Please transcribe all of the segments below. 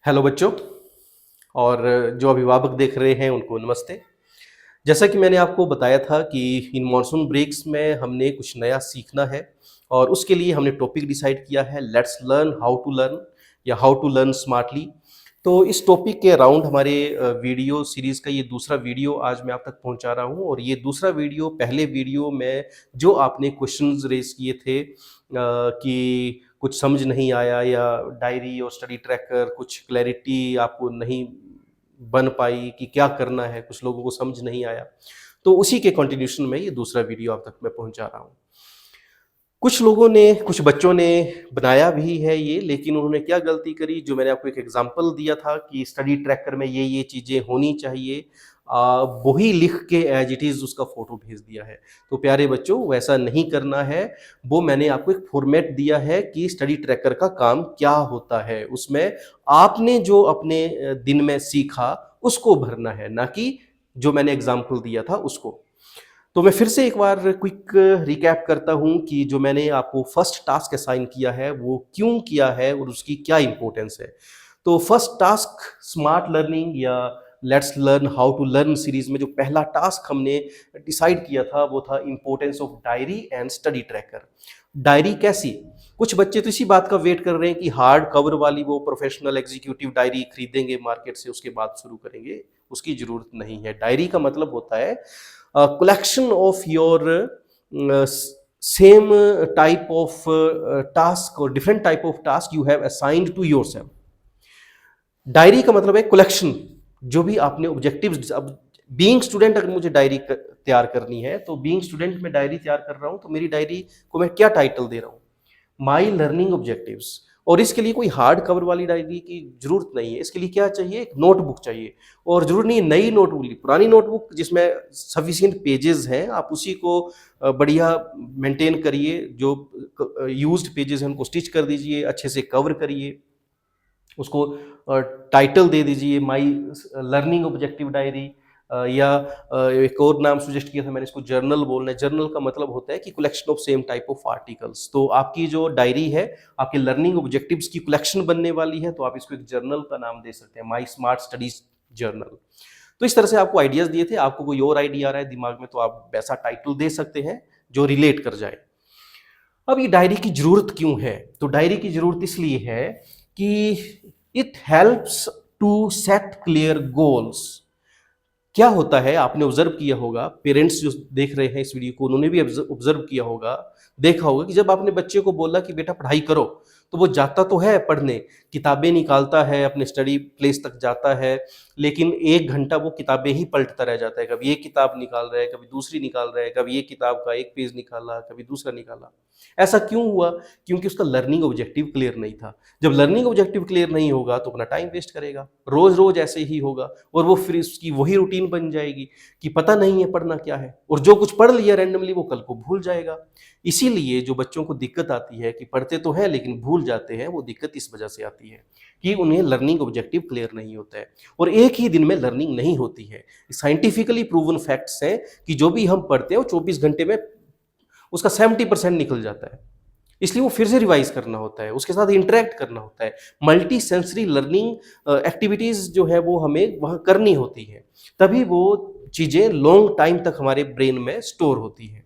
Hello बच्चों। और जो अभिभावक देख रहे हैं उनको नमस्ते। जैसा कि मैंने आपको बताया था कि इन मॉनसून ब्रेक्स में हमने कुछ नया सीखना है और उसके लिए हमने टॉपिक डिसाइड किया है, let's learn how to learn या हाउ टू लर्न स्मार्टली। तो इस टॉपिक के अराउंड हमारे वीडियो सीरीज का ये दूसरा वीडियो आज मैं आप तक पहुंचा रहा हूं। और ये दूसरा वीडियो पहले वीडियो में जो आपने क्वेश्चंस रेज किए थे कि कुछ समझ नहीं आया या डायरी और स्टडी ट्रैकर कुछ क्लैरिटी आपको नहीं बन पाई कि क्या करना है, कुछ लोगों को समझ नहीं आया, तो उसी के कंटिन्यूशन में ये दूसरा वीडियो आप तक मैं पहुंचा रहा हूं। कुछ लोगों ने, कुछ बच्चों ने बनाया भी है ये, लेकिन उन्होंने क्या गलती करी, जो मैंने आपको एक एग्जांपल दिया था कि स्टडी ट्रैकर में ये चीजें होनी चाहिए, वही लिख के एज इट इज उसका फोटो भेज दिया है। तो प्यारे बच्चों, वैसा नहीं करना है। वो मैंने आपको एक फॉर्मेट दिया है कि स्टडी ट्रैकर का काम क्या होता है, उसमें आपने जो अपने दिन में सीखा उसको भरना है, ना कि जो मैंने एग्जाम्पल दिया था उसको। तो मैं फिर से एक बार क्विक रिकैप करता हूं कि जो मैंने आपको फर्स्ट टास्क असाइन किया है वो क्यों किया है और उसकी क्या इंपॉर्टेंस है। तो फर्स्ट टास्क स्मार्ट लर्निंग या let's learn how to learn series में जो पहला टास्क हमने डिसाइड किया था वो था importance of diary and study tracker. Diary कैसी? कुछ बच्चे तो इसी बात का वेट कर रहे हैं कि हार्ड कवर वाली वो प्रोफेशनल एग्जीक्यूटिव डायरी खरीदेंगे मार्केट से, उसके बाद शुरू करेंगे। उसकी जरूरत नहीं है। डायरी का मतलब होता है collection of your same type of task or different type of task you have assigned to yourself. Diary का मतलब है कलेक्शन, जो भी आपने ऑब्जेक्टिव्स। अब बीइंग स्टूडेंट अगर मुझे डायरी तैयार करनी है तो बीइंग स्टूडेंट में डायरी तैयार कर रहा हूं, तो मेरी डायरी को मैं क्या टाइटल दे रहा हूं? My learning objectives. और इसके लिए कोई हार्ड कवर वाली डायरी की जरूरत नहीं है। इसके लिए क्या चाहिए? एक नोटबुक चाहिए। और जरूर नहीं नई नोटबुक, पुरानी नोटबुक जिसमें सफिशिएंट पेजेस हैं, आप उसी को बढ़िया मेंटेन करिए। जो यूज्ड पेजेस हैं उनको स्टिच कर दीजिए, अच्छे से कवर करिए, उसको टाइटल दे दीजिए माई लर्निंग ऑब्जेक्टिव डायरी। या एक और नाम सुजेस्ट किया था मैंने, इसको जर्नल बोलना है। जर्नल का मतलब होता है कि collection of same type of articles. तो आपकी जो डायरी है आपके लर्निंग ऑब्जेक्टिव्स की कलेक्शन बनने वाली है, तो आप इसको एक जर्नल का नाम दे सकते हैं, माई स्मार्ट स्टडीज जर्नल। तो इस तरह से आपको आइडियाज दिए थे। आपको कोई और आइडिया आ रहा है दिमाग में तो आप वैसा टाइटल दे सकते हैं जो रिलेट कर जाए। अब ये डायरी की जरूरत क्यों है? तो डायरी की जरूरत इसलिए है कि it helps to set clear goals. क्या होता है, आपने ऑब्जर्व किया होगा, पेरेंट्स जो देख रहे हैं इस वीडियो को उन्होंने भी ऑब्जर्व किया होगा, देखा होगा कि जब आपने बच्चे को बोला कि बेटा पढ़ाई करो, तो वो जाता तो है पढ़ने, किताबें निकालता है, अपने स्टडी प्लेस तक जाता है, लेकिन 1 घंटा वो किताबें ही पलटता रह जाता है। कभी एक किताब निकाल रहा है, कभी दूसरी निकाल रहा है, कभी एक किताब का एक पेज निकाला, कभी दूसरा निकाला। ऐसा क्यों हुआ? क्योंकि उसका लर्निंग ऑब्जेक्टिव क्लियर नहीं था। जब लर्निंग ऑब्जेक्टिव क्लियर नहीं होगा तो अपना टाइम वेस्ट करेगा, रोज रोज ऐसे ही होगा, और वो फिर उसकी वही रूटीन बन जाएगी कि पता नहीं है पढ़ना क्या है, और जो कुछ पढ़ लिया रैंडमली वो कल को भूल जाएगा। इसीलिए जो बच्चों को दिक्कत आती है कि पढ़ते तो हैं लेकिन भूल जाते हैं, वो दिक्कत इस वजह से आती है कि उन्हें लर्निंग ऑब्जेक्टिव क्लियर नहीं होता है, और एक ही दिन में लर्निंग नहीं होती है। साइंटिफिकली प्रूवन फैक्ट्स हैं कि जो भी हम पढ़ते हैं वो 24 घंटे में उसका 70% निकल जाता है। इसलिए वो फिर से रिवाइज करना होता है, उसके साथ इंटरेक्ट करना होता है। मल्टी सेंसरी लर्निंग एक्टिविटीज जो है वो हमें वहाँ करनी होती है, तभी वो चीज़ें लॉन्ग टाइम तक हमारे ब्रेन में स्टोर होती हैं।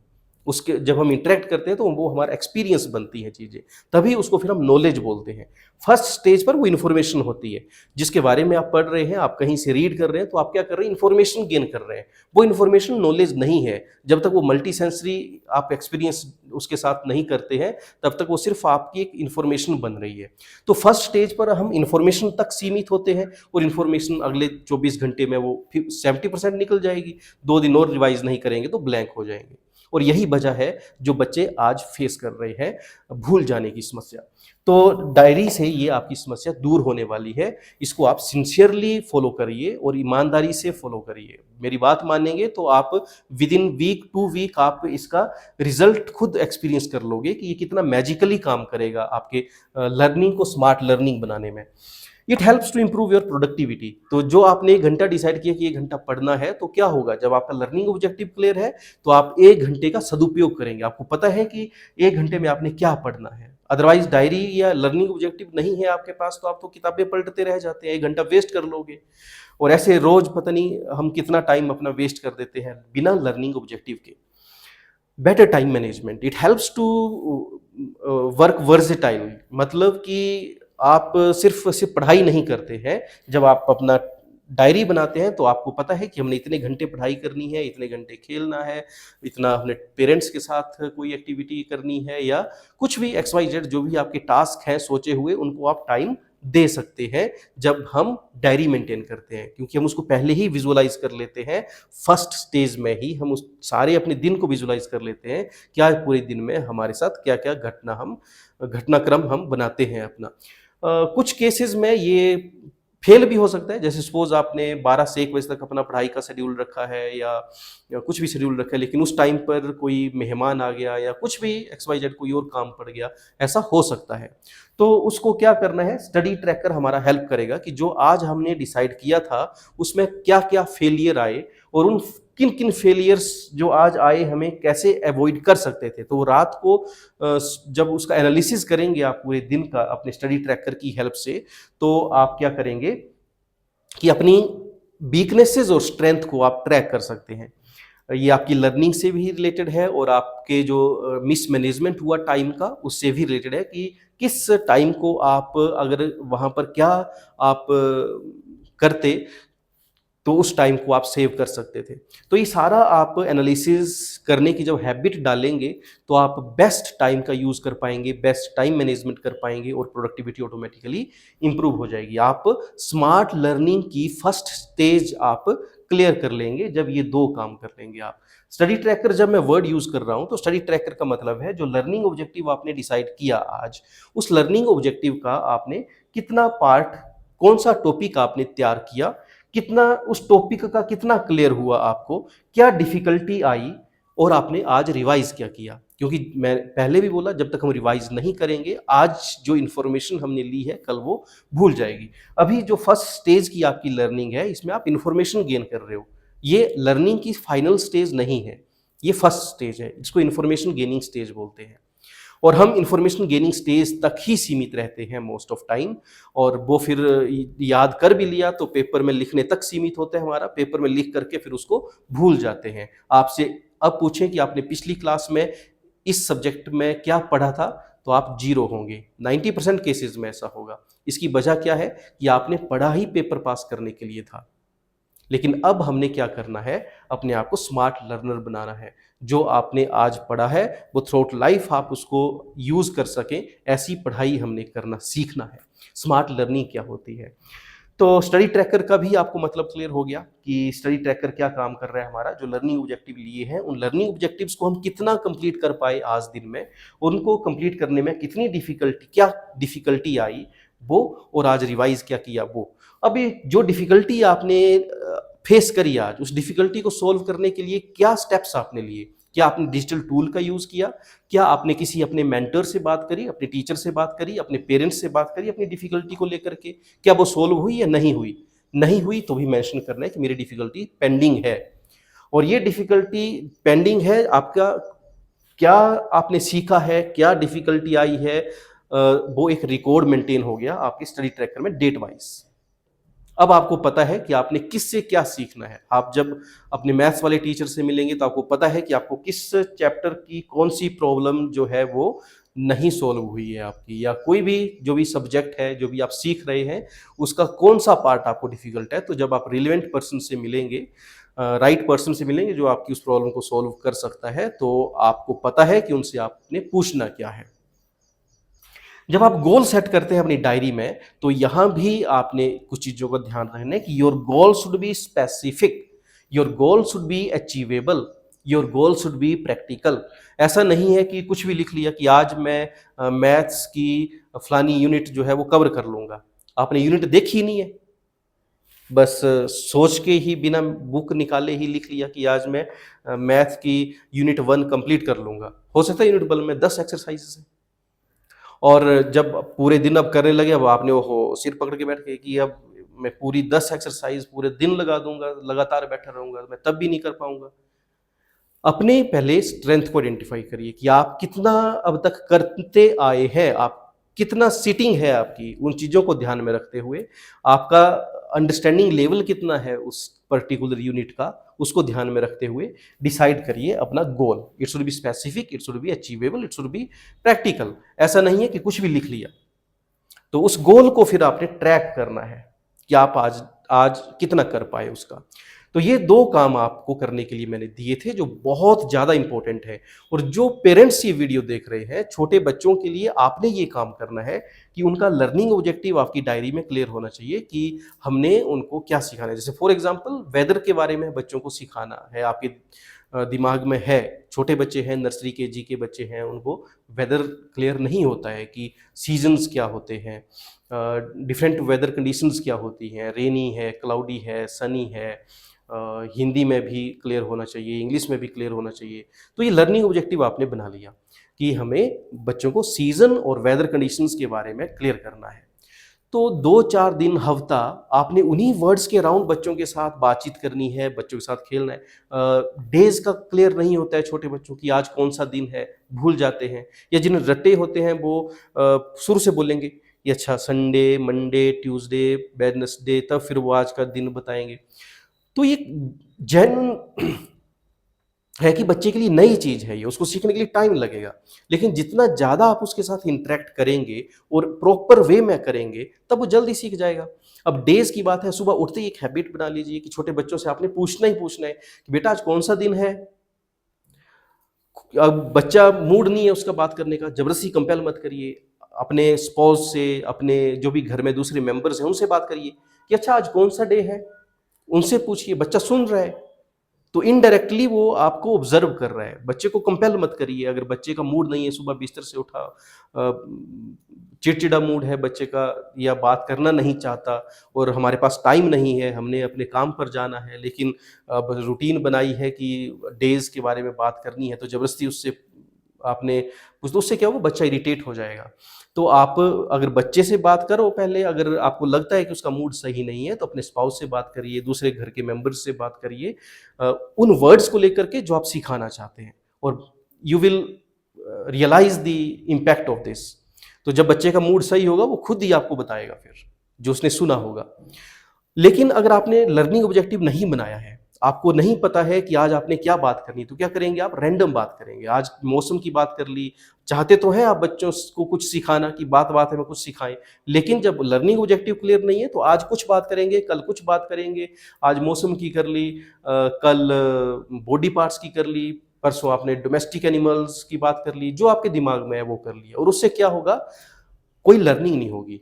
उसके जब हम इंटरेक्ट करते हैं तो वो हमारा एक्सपीरियंस बनती है चीज़ें, तभी उसको फिर हम नॉलेज बोलते हैं। फर्स्ट स्टेज पर वो इन्फॉर्मेशन होती है जिसके बारे में आप पढ़ रहे हैं, आप कहीं से रीड कर रहे हैं, तो आप क्या कर रहे हैं? इन्फॉर्मेशन गेन कर रहे हैं। वो इन्फॉर्मेशन नॉलेज नहीं है। जब तक वो मल्टी सेंसरी आप एक्सपीरियंस उसके साथ नहीं करते हैं, तब तक वो सिर्फ आपकी एक इन्फॉर्मेशन बन रही है। तो फर्स्ट स्टेज पर हम इन्फॉर्मेशन तक सीमित होते हैं, और इन्फॉर्मेशन अगले 24 घंटे में वो 70% निकल जाएगी। 2 दिन और रिवाइज नहीं करेंगे तो ब्लैंक हो जाएंगे। और यही वजह है जो बच्चे आज फेस कर रहे हैं, भूल जाने की समस्या। तो डायरी से ये आपकी समस्या दूर होने वाली है। इसको आप सिंसियरली फॉलो करिए और ईमानदारी से फॉलो करिए। मेरी बात मानेंगे तो आप विद इन वीक 2 वीक आप इसका रिजल्ट खुद एक्सपीरियंस कर लोगे कि ये कितना मैजिकली काम करेगा आपके लर्निंग को स्मार्ट लर्निंग बनाने में। It helps to improve your productivity. तो जो आपने 1 घंटा डिसाइड किया कि 1 घंटा पढ़ना है, तो क्या होगा जब आपका लर्निंग ऑब्जेक्टिव क्लियर है तो आप 1 घंटे का सदुपयोग करेंगे। आपको पता है कि 1 घंटे में आपने क्या पढ़ना है, अदरवाइज डायरी या लर्निंग ऑब्जेक्टिव नहीं है आपके पास तो आप तो किताबें पलटते रह जाते हैं, 1 घंटा वेस्ट कर लोगे और ऐसे रोज पता नहीं हम कितना टाइम अपना वेस्ट कर देते हैं बिना लर्निंग ऑब्जेक्टिव के। Better time management, it helps to work versatile, मतलब कि आप सिर्फ सिर्फ पढ़ाई नहीं करते हैं। जब आप अपना डायरी बनाते हैं तो आपको पता है कि हमने इतने घंटे पढ़ाई करनी है, इतने घंटे खेलना है, इतना हमने पेरेंट्स के साथ कोई एक्टिविटी करनी है या कुछ भी एक्स वाई जेड जो भी आपके टास्क हैं सोचे हुए, उनको आप टाइम दे सकते हैं जब हम डायरी मेंटेन करते हैं, क्योंकि हम उसको पहले ही विजुअलाइज कर लेते हैं। फर्स्ट स्टेज में ही हम उस सारे अपने दिन को विजुअलाइज कर लेते हैं, क्या पूरे दिन में हमारे साथ क्या क्या घटनाक्रम हम बनाते हैं अपना। कुछ केसेस में ये फेल भी हो सकता है, जैसे सपोज आपने 12 से 1 बजे तक अपना पढ़ाई का शेड्यूल रखा है या कुछ भी शेड्यूल रखा है, लेकिन उस टाइम पर कोई मेहमान आ गया या कुछ भी एक्स वाई जेड कोई और काम पड़ गया, ऐसा हो सकता है। तो उसको क्या करना है, स्टडी ट्रैकर हमारा हेल्प करेगा कि जो आज हमने डिसाइड किया था उसमें क्या क्या फेलियर आए और उन किन किन फेलियर्स जो आज आए हमें कैसे अवॉइड कर सकते थे। तो रात को जब उसका एनालिसिस करेंगे आप पूरे दिन का अपने स्टडी ट्रैकर की हेल्प से, तो आप क्या करेंगे कि अपनी वीकनेसेस और स्ट्रेंथ को आप ट्रैक कर सकते हैं। ये आपकी लर्निंग से भी रिलेटेड है और आपके जो मिसमैनेजमेंट हुआ टाइम का उससे भी रिलेटेड है कि किस टाइम को आप अगर वहाँ पर क्या आप करते तो उस टाइम को आप सेव कर सकते थे। तो ये सारा आप एनालिसिस करने की जब हैबिट डालेंगे तो आप बेस्ट टाइम का यूज़ कर पाएंगे, बेस्ट टाइम मैनेजमेंट कर पाएंगे और प्रोडक्टिविटी ऑटोमेटिकली इंप्रूव हो जाएगी। आप स्मार्ट लर्निंग की फर्स्ट स्टेज आप क्लियर कर लेंगे जब ये 2 काम कर लेंगे आप। स्टडी ट्रैकर जब मैं वर्ड यूज़ कर रहा हूँ तो स्टडी ट्रैकर का मतलब है जो लर्निंग ऑब्जेक्टिव आपने डिसाइड किया आज, उस लर्निंग ऑब्जेक्टिव का आपने कितना पार्ट, कौन सा टॉपिक आपने तैयार किया, कितना उस टॉपिक का कितना क्लियर हुआ आपको, क्या डिफिकल्टी आई और आपने आज रिवाइज क्या किया। क्योंकि मैं पहले भी बोला जब तक हम रिवाइज नहीं करेंगे आज जो इन्फॉर्मेशन हमने ली है कल वो भूल जाएगी। अभी जो फर्स्ट स्टेज की आपकी लर्निंग है इसमें आप इन्फॉर्मेशन गेन कर रहे हो, ये लर्निंग की फाइनल स्टेज नहीं है, ये फर्स्ट स्टेज है, इसको इन्फॉर्मेशन गेनिंग स्टेज बोलते हैं। और हम इंफॉर्मेशन गेनिंग स्टेज तक ही सीमित रहते हैं मोस्ट ऑफ टाइम, और वो फिर याद कर भी लिया तो पेपर में लिखने तक सीमित होता है हमारा, पेपर में लिख करके फिर उसको भूल जाते हैं। आपसे अब पूछें कि आपने पिछली क्लास में इस सब्जेक्ट में क्या पढ़ा था तो आप 0 होंगे, 90% केसेस में ऐसा होगा। इसकी वजह क्या है कि आपने पढ़ा ही पेपर पास करने के लिए था, लेकिन अब हमने क्या करना है, अपने आप को स्मार्ट लर्नर बनाना है। जो आपने आज पढ़ा है वो थ्रूआउट लाइफ आप उसको यूज कर सकें, ऐसी पढ़ाई हमने करना सीखना है। स्मार्ट लर्निंग क्या होती है, तो स्टडी ट्रैकर का भी आपको मतलब क्लियर हो गया कि स्टडी ट्रैकर क्या काम कर रहा है हमारा। जो लर्निंग ऑब्जेक्टिव लिए हैं उन लर्निंग ऑब्जेक्टिव्स को हम कितना कंप्लीट कर पाए आज दिन में, उनको कंप्लीट करने में कितनी क्या डिफिकल्टी आई वो, और आज रिवाइज क्या किया वो। अब ये जो डिफिकल्टी आपने फेस करी आज, उस डिफिकल्टी को सोल्व करने के लिए क्या स्टेप्स आपने लिए, क्या आपने डिजिटल टूल का यूज किया, क्या आपने किसी अपने मेंटर से बात करी, अपने टीचर से बात करी, अपने पेरेंट्स से बात करी अपनी डिफिकल्टी को लेकर के, क्या वो सोल्व हुई या नहीं हुई। नहीं हुई तो भी मेंशन करना है कि मेरी डिफिकल्टी पेंडिंग है, और ये डिफिकल्टी पेंडिंग है आपका, क्या आपने सीखा है, क्या डिफिकल्टी आई है, वो एक रिकॉर्ड मेंटेन हो गया आपके स्टडी ट्रैकर में डेट वाइज। अब आपको पता है कि आपने किससे क्या सीखना है। आप जब अपने मैथ्स वाले टीचर से मिलेंगे तो आपको पता है कि आपको किस चैप्टर की कौन सी प्रॉब्लम जो है वो नहीं सॉल्व हुई है आपकी, या कोई भी जो भी सब्जेक्ट है जो भी आप सीख रहे हैं उसका कौन सा पार्ट आपको डिफिकल्ट है। तो जब आप रिलेवेंट पर्सन से मिलेंगे, राइट पर्सन से मिलेंगे जो आपकी उस प्रॉब्लम को सॉल्व कर सकता है, तो आपको पता है कि उनसे आपने पूछना क्या है। जब आप गोल सेट करते हैं अपनी डायरी में तो यहां भी आपने कुछ चीजों का ध्यान रखना है कि your goal should be specific, your goal should be achievable, your goal should be practical. ऐसा नहीं है कि कुछ भी लिख लिया कि आज मैं मैथ्स की फलानी यूनिट जो है वो कवर कर लूंगा। आपने यूनिट देखी ही नहीं है, बस सोच के ही बिना बुक निकाले ही लिख लिया कि आज मैं मैथ की यूनिट 1 कंप्लीट कर लूंगा। हो सकता है यूनिट 1 में 10 एक्सरसाइजेस है, और जब पूरे दिन अब करने लगे, अब आपने वो सिर पकड़ के बैठ गए कि अब मैं पूरी 10 एक्सरसाइज पूरे दिन लगा दूंगा, लगातार बैठा रहूंगा, मैं तब भी नहीं कर पाऊंगा। अपने पहले स्ट्रेंथ को आइडेंटिफाई करिए कि आप कितना अब तक करते आए हैं, आप कितना सीटिंग है आपकी, उन चीज़ों को ध्यान में रखते हुए आपका अंडरस्टैंडिंग लेवल कितना है उस पर्टिकुलर यूनिट का, उसको ध्यान में रखते हुए डिसाइड करिए अपना goal. It should be specific, it should be achievable, it should be practical. ऐसा नहीं है कि कुछ भी लिख लिया। तो उस गोल को फिर आपने ट्रैक करना है कि आप आज आज कितना कर पाए उसका। तो ये दो काम आपको करने के लिए मैंने दिए थे जो बहुत ज़्यादा इंपॉर्टेंट है। और जो पेरेंट्स ये वीडियो देख रहे हैं, छोटे बच्चों के लिए आपने ये काम करना है कि उनका लर्निंग ऑब्जेक्टिव आपकी डायरी में क्लियर होना चाहिए कि हमने उनको क्या सिखाना है। जैसे फॉर एग्जांपल वेदर के बारे में बच्चों को सिखाना है, आपके दिमाग में है। छोटे बच्चे हैं, नर्सरी केजी के बच्चे हैं, उनको वेदर क्लियर नहीं होता है कि सीजन्स क्या होते हैं, डिफरेंट वेदर कंडीशंस क्या होती हैं, रेनी है, क्लाउडी है, सनी है। हिंदी में भी क्लियर होना चाहिए, इंग्लिश में भी क्लियर होना चाहिए। तो ये लर्निंग ऑब्जेक्टिव आपने बना लिया कि हमें बच्चों को सीजन और वेदर कंडीशंस के बारे में क्लियर करना है। तो 2-4 दिन, हफ्ता आपने उन्हीं वर्ड्स के अराउंड बच्चों के साथ बातचीत करनी है, बच्चों के साथ खेलना है। डेज़ का क्लियर नहीं होता है छोटे बच्चों की, आज कौन-सा दिन है, भूल जाते हैं। या जिन्हें रटे होते हैं वो शुरू से बोलेंगे कि अच्छा संडे, मंडे, ट्यूसडे, वेडनेसडे, तब फिर वो आज का दिन बताएँगे। तो ये जेन्युइन है कि बच्चे के लिए नई चीज़ है ये, उसको सीखने के लिए टाइम लगेगा। लेकिन जितना ज़्यादा आप उसके साथ इंटरैक्ट करेंगे और प्रॉपर वे में करेंगे, तब वो जल्दी सीख जाएगा। अब डेज़ की बात है, सुबह उठते ही एक हैबिट बना लीजिए कि छोटे बच्चों से आपने पूछना ही पूछना है कि बेटा आज कौन-सा दिन है? अब बच्चा मूड नहीं है उसका बात करने का, ज़बरदस्ती कंपेल मत करिए। अपने स्पाउस से, अपने जो भी घर में दूसरे मेंबर्स हैं, उनसे बात करिए कि अच्छा आज कौन-सा डे है? उनसे पूछिए, बच्चा सुन रहा है। तो इनडायरेक्टली वो आपको ऑब्जर्व कर रहा है। बच्चे को कंपेल मत करिए। अगर बच्चे का मूड नहीं है, सुबह बिस्तर से उठा, चिड़चिड़ा मूड है बच्चे का, या बात करना नहीं चाहता और हमारे पास टाइम नहीं है, हमने अपने काम पर जाना है, लेकिन अब रूटीन बनाई है कि डेज़ के बारे में बात करनी है, तो ज़बरदस्ती उससे आपने कुछ, तो उससे क्या होगा, बच्चा इरिटेट हो जाएगा। तो आप अगर बच्चे से बात करो पहले, अगर आपको लगता है कि उसका मूड सही नहीं है, तो अपने स्पाउस से बात करिए, दूसरे घर के मेंबर्स से बात करिए, उन वर्ड्स को लेकर के जो आप सिखाना चाहते हैं, और you will realise the impact of this. तो जब बच्चे का मूड सही होगा, वो खुद ही आपको बताएगा फिर, जो उसने सुना होगा। लेकिन अगर आपने लर्निंग ऑब्जेक्टिव नहीं बनाया है, आपको नहीं पता है कि आज आपने क्या बात करनी है, तो क्या करेंगे आप? रैंडम बात करेंगे। आज मौसम की बात कर ली, चाहते तो हैं आप बच्चों को कुछ सिखाना कि बात-बात में कुछ सिखाएँ, लेकिन जब लर्निंग ऑब्जेक्टिव क्लियर नहीं है, तो आज कुछ बात करेंगे, कल कुछ बात करेंगे। आज मौसम की कर ली, कल बॉडी पार्ट्स की कर ली, परसों आपने डोमेस्टिक एनिमल्स की बात कर ली, जो आपके दिमाग में है वो कर लिया, और उससे क्या होगा, कोई लर्निंग नहीं होगी।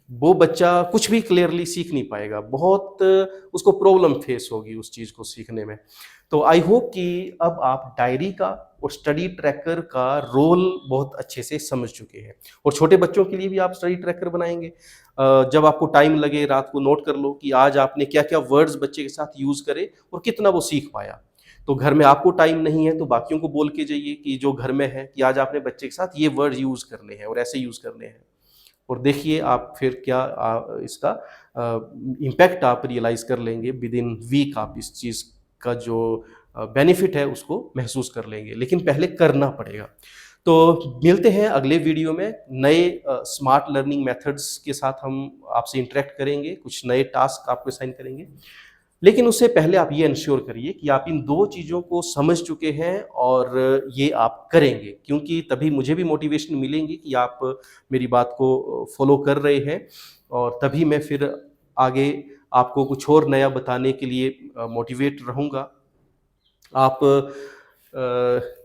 वो बच्चा कुछ भी क्लियरली सीख नहीं पाएगा, बहुत उसको प्रॉब्लम फेस होगी उस चीज़ को सीखने में। तो आई होप कि अब आप डायरी का और स्टडी ट्रैकर का रोल बहुत अच्छे से समझ चुके हैं, और छोटे बच्चों के लिए भी आप स्टडी ट्रैकर बनाएँगे। जब आपको टाइम लगे, रात को नोट कर लो कि आज आपने क्या-क्या वर्ड्स बच्चे के साथ यूज़ करे और कितना वो सीख पाया। तो घर में आपको टाइम नहीं है, तो बाकियों को बोल के जाइए कि जो घर में है, कि आज आपने बच्चे के साथ ये वर्ड यूज़ करने हैं और ऐसे यूज़ करने हैं। और देखिए आप फिर क्या इसका इम्पैक्ट आप रियलाइज़ कर लेंगे। विद इन वीक आप इस चीज़ का जो बेनिफिट है उसको महसूस कर लेंगे, लेकिन पहले करना पड़ेगा। तो मिलते हैं अगले वीडियो में नए स्मार्ट लर्निंग मेथड्स के साथ। हम आपसे इंटरेक्ट करेंगे, कुछ नए टास्क आपको असाइन करेंगे। लेकिन उससे पहले आप ये एंश्योर करिए कि आप इन 2 चीज़ों को समझ चुके हैं और ये आप करेंगे, क्योंकि तभी मुझे भी मोटिवेशन मिलेंगी कि आप मेरी बात को फ़ॉलो कर रहे हैं, और तभी मैं फिर आगे आपको कुछ और नया बताने के लिए मोटिवेट रहूँगा। आप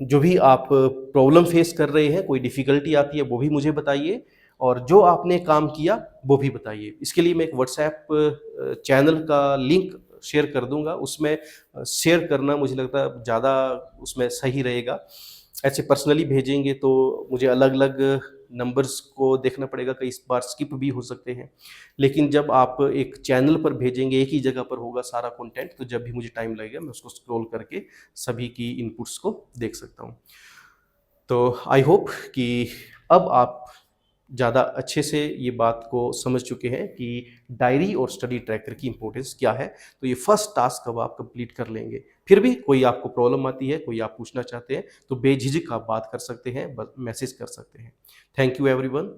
जो भी आप प्रॉब्लम फेस कर रहे हैं, कोई डिफ़िकल्टी आती है, वो भी मुझे बताइए, और जो आपने काम किया वो भी बताइए। इसके लिए मैं एक व्हाट्सएप चैनल का लिंक शेयर कर दूँगा, उसमें शेयर करना मुझे लगता है ज़्यादा उसमें सही रहेगा। ऐसे पर्सनली भेजेंगे तो मुझे अलग-अलग नंबर्स को देखना पड़ेगा, कई बार स्किप भी हो सकते हैं। लेकिन जब आप एक चैनल पर भेजेंगे, एक ही जगह पर होगा सारा कंटेंट, तो जब भी मुझे टाइम लगेगा मैं उसको स्क्रॉल करके सभी की इनपुट्स को देख सकता हूँ। तो आई होप कि अब आप ज़्यादा अच्छे से ये बात को समझ चुके हैं कि डायरी और स्टडी ट्रैकर की इंपॉर्टेंस क्या है। तो ये फर्स्ट टास्क अब आप कंप्लीट कर लेंगे। फिर भी कोई आपको प्रॉब्लम आती है, कोई आप पूछना चाहते हैं, तो बेझिझक आप बात कर सकते हैं, मैसेज कर सकते हैं। Thank you everyone.